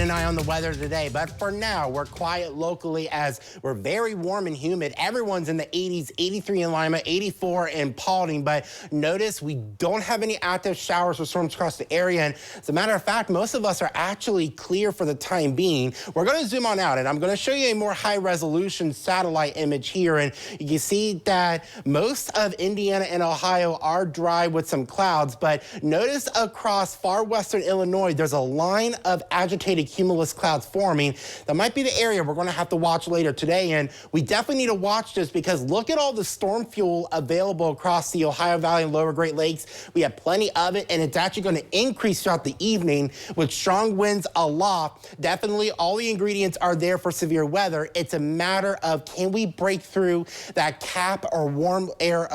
an eye on the weather today, but for now, we're quiet locally as we're very warm and humid. Everyone's in the 80s, 83 in Lima, 84 in Paulding, but notice we don't have any active showers or storms across the area. And as a matter of fact, most of us are actually clear for the time being. We're going to zoom on out, and I'm going to show you a more high-resolution satellite image here, and you can see that most of Indiana and Ohio are dry with some clouds, but notice across far western Illinois, there's a line of agitated cumulus clouds forming. That might be the area we're going to have to watch later today, and we definitely need to watch this because look at all the storm fuel available across the Ohio Valley and lower Great Lakes. We have plenty of it, and it's actually going to increase throughout the evening with strong winds aloft. Definitely all the ingredients are there for severe weather. It's a matter of can we break through that cap or warm layer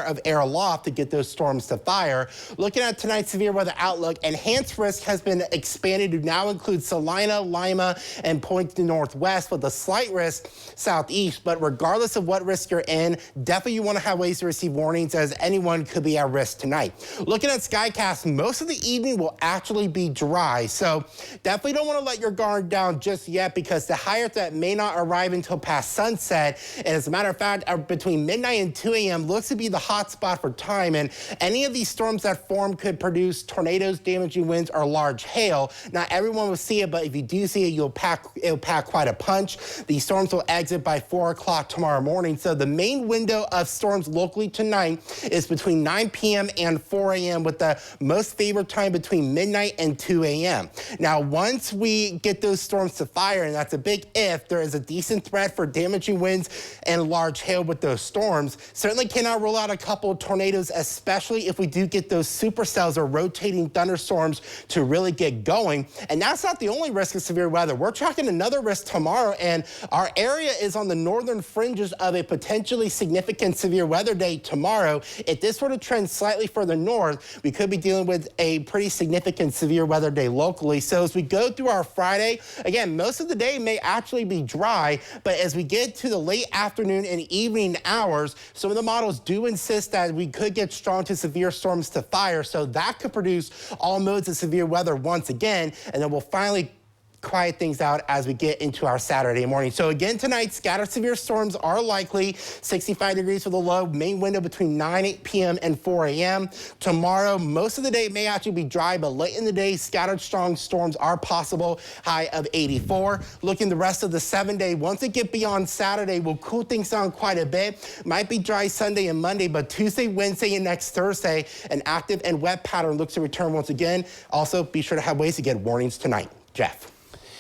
of air aloft to get those storms to fire. Looking at tonight's severe weather outlook, enhanced risk has been expanded to now include Salina, Lima, and points to northwest with a slight risk southeast. But regardless of what risk you're in, definitely you want to have ways to receive warnings as anyone could be at risk tonight. Looking at Skycast, most of the evening will actually be dry. So definitely don't want to let your guard down just yet because the higher threat may not arrive until past sunset. And as a matter of fact, between midnight and 2 a.m. looks to be the hot spot for time. And any of these storms that form could produce tornadoes, damaging winds, or large hail. Not everyone will see it, but if you do see it, it'll pack quite a punch. These storms will exit by 4 o'clock tomorrow morning. So the main window of storms locally tonight is between 9 p.m. and 4 a.m. with the most favored time between midnight and 2 a.m. Now, once we get those storms to fire, and that's a big if, there is a decent threat for damaging winds and large hail with those storms. Certainly cannot rule out a couple of tornadoes, especially if we do get those supercells or rotating thunderstorms to really get going. And that's not the only risk of severe weather. We're tracking another risk tomorrow, and our area is on the northern fringes of a potentially significant severe weather day tomorrow. If this were to trend slightly further north, we could be dealing with a pretty significant severe weather day locally. So as we go through our Friday, again, most of the day may actually be dry, but as we get to the late afternoon and evening hours, some of the models do insist that we could get strong to severe storms to fire. So that could produce all modes of severe weather once again, and then we'll finally quiet things out as we get into our Saturday morning. So again, tonight, scattered severe storms are likely. 65 degrees for the low, main window between 9 p.m. and 4 a.m. Tomorrow, most of the day may actually be dry, but late in the day, scattered strong storms are possible, high of 84. Looking the rest of the 7-day, once it get beyond Saturday, we'll cool things down quite a bit. Might be dry Sunday and Monday, but Tuesday, Wednesday, and next Thursday, an active and wet pattern looks to return once again. Also, be sure to have ways to get warnings tonight. Jeff.